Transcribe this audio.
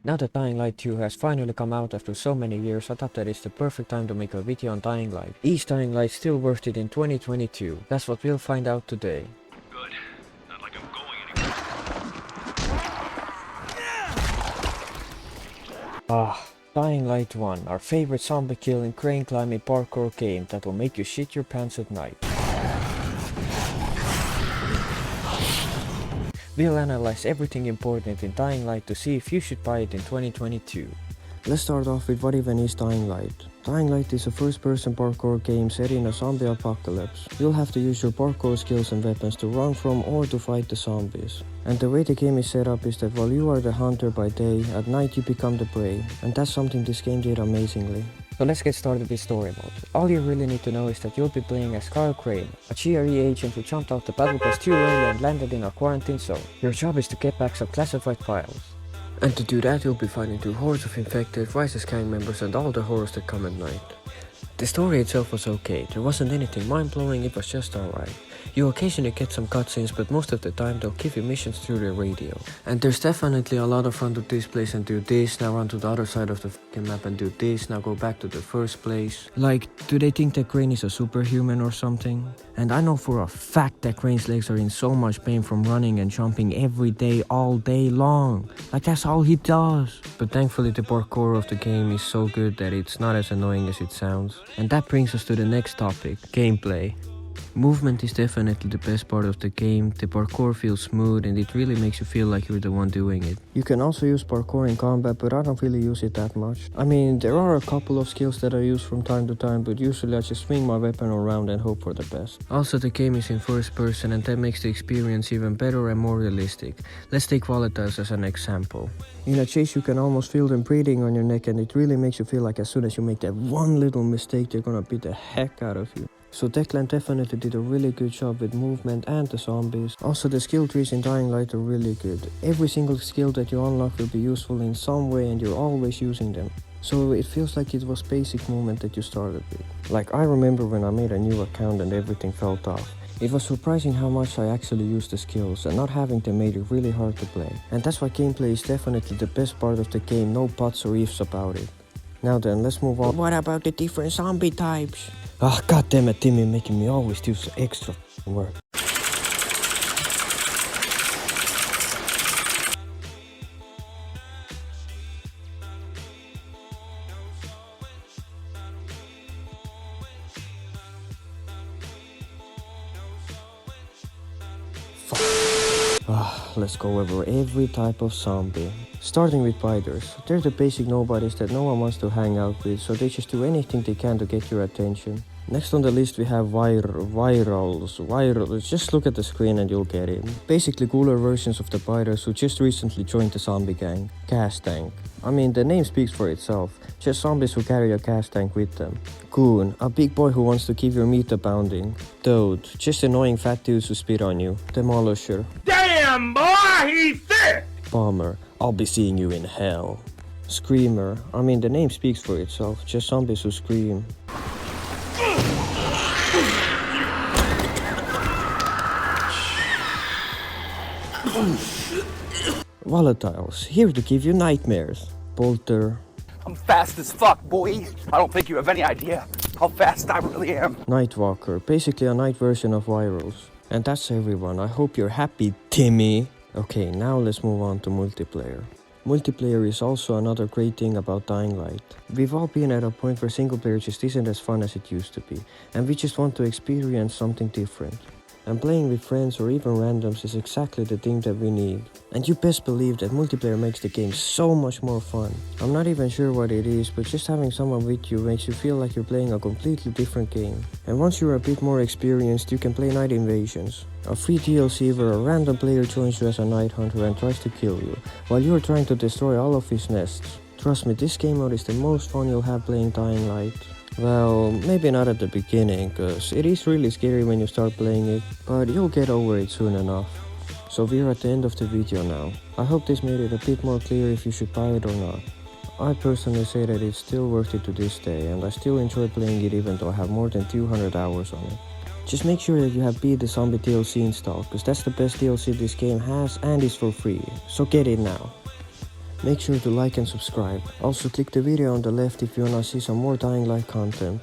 Now that Dying Light 2 has finally come out after so many years, I thought that it's the perfect time to make a video on Dying Light. Is Dying Light still worth it in 2022? That's what we'll find out today. Good. Not like I'm going anywhere. Dying Light 1, our favorite zombie killing crane climbing parkour game that will make you shit your pants at night. We'll analyze everything important in Dying Light to see if you should buy it in 2022. Let's start off with what even is Dying Light. Dying Light is a first-person parkour game set in a zombie apocalypse. You'll have to use your parkour skills and weapons to run from or to fight the zombies. And the way the game is set up is that while you are the hunter by day, at night you become the prey. And that's something this game did amazingly. So let's get started with story mode. All you really need to know is that you'll be playing as Kyle Crane, a GRE agent who jumped out the battle pass too early and landed in a quarantine zone. Your job is to get back some classified files. And to do that, you'll be fighting through hordes of infected, Rise's gang members and all the horrors that come at night. The story itself was okay, there wasn't anything mind-blowing, it was just alright. You occasionally get some cutscenes, but most of the time they'll give you missions through the radio. And there's definitely a lot of run to this place and do this, now run to the other side of the fucking map and do this, now go back to the first place. Like, do they think that Crane is a superhuman or something? And I know for a fact that Crane's legs are in so much pain from running and jumping every day, all day long. Like, that's all he does. But thankfully the parkour of the game is so good that it's not as annoying as it sounds. And that brings us to the next topic, gameplay. Movement is definitely the best part of the game, the parkour feels smooth and it really makes you feel like you're the one doing it. You can also use parkour in combat, but I don't really use it that much. I mean, there are a couple of skills that I use from time to time, but usually I just swing my weapon around and hope for the best. Also, the game is in first person and that makes the experience even better and more realistic. Let's take volatiles as an example. In a chase you can almost feel them breathing on your neck and it really makes you feel like as soon as you make that one little mistake they're gonna beat the heck out of you. So Declan definitely did a really good job with movement and the zombies. Also the skill trees in Dying Light are really good. Every single skill that you unlock will be useful in some way and you're always using them. So it feels like it was basic movement that you started with. Like I remember when I made a new account and everything felt off. It was surprising how much I actually used the skills and not having them made it really hard to play. And that's why gameplay is definitely the best part of the game, no buts or ifs about it. Now then, let's move on. What about the different zombie types? Ah, goddammit, Timmy, making me always do some extra work. Let's go over every type of zombie. Starting with biters. They're the basic nobodies that no one wants to hang out with, so they just do anything they can to get your attention. Next on the list we have virals. Just look at the screen and you'll get it. Basically cooler versions of the biters who just recently joined the zombie gang. Gas tank. I mean, the name speaks for itself. Just zombies who carry a gas tank with them. Goon, a big boy who wants to keep your meat abounding. Toad, just annoying fat dudes who spit on you. Demolisher. Damn, boy, he's thick! Bomber, I'll be seeing you in hell. Screamer, I mean the name speaks for itself, just zombies who scream. Volatiles, here to give you nightmares. Bolter. I'm fast as fuck, boy. I don't think you have any idea how fast I really am. Nightwalker, basically a night version of virals. And that's everyone, I hope you're happy, Timmy. Okay, now let's move on to multiplayer. Multiplayer is also another great thing about Dying Light. We've all been at a point where single player just isn't as fun as it used to be, and we just want to experience something different. And playing with friends or even randoms is exactly the thing that we need. And you best believe that multiplayer makes the game so much more fun. I'm not even sure what it is, but just having someone with you makes you feel like you're playing a completely different game. And once you're a bit more experienced, you can play Night Invasions, a free DLC where a random player joins you as a night hunter and tries to kill you, while you're trying to destroy all of his nests. Trust me, this game mode is the most fun you'll have playing Dying Light. Well, maybe not at the beginning, cause it is really scary when you start playing it, but you'll get over it soon enough. So we're at the end of the video now. I hope this made it a bit more clear if you should buy it or not. I personally say that it's still worth it to this day, and I still enjoy playing it even though I have more than 200 hours on it. Just make sure that you have Beat the Zombie DLC installed, cause that's the best DLC this game has and is for free, so get it now. Make sure to like and subscribe. Also click the video on the left if you wanna see some more Dying Light content.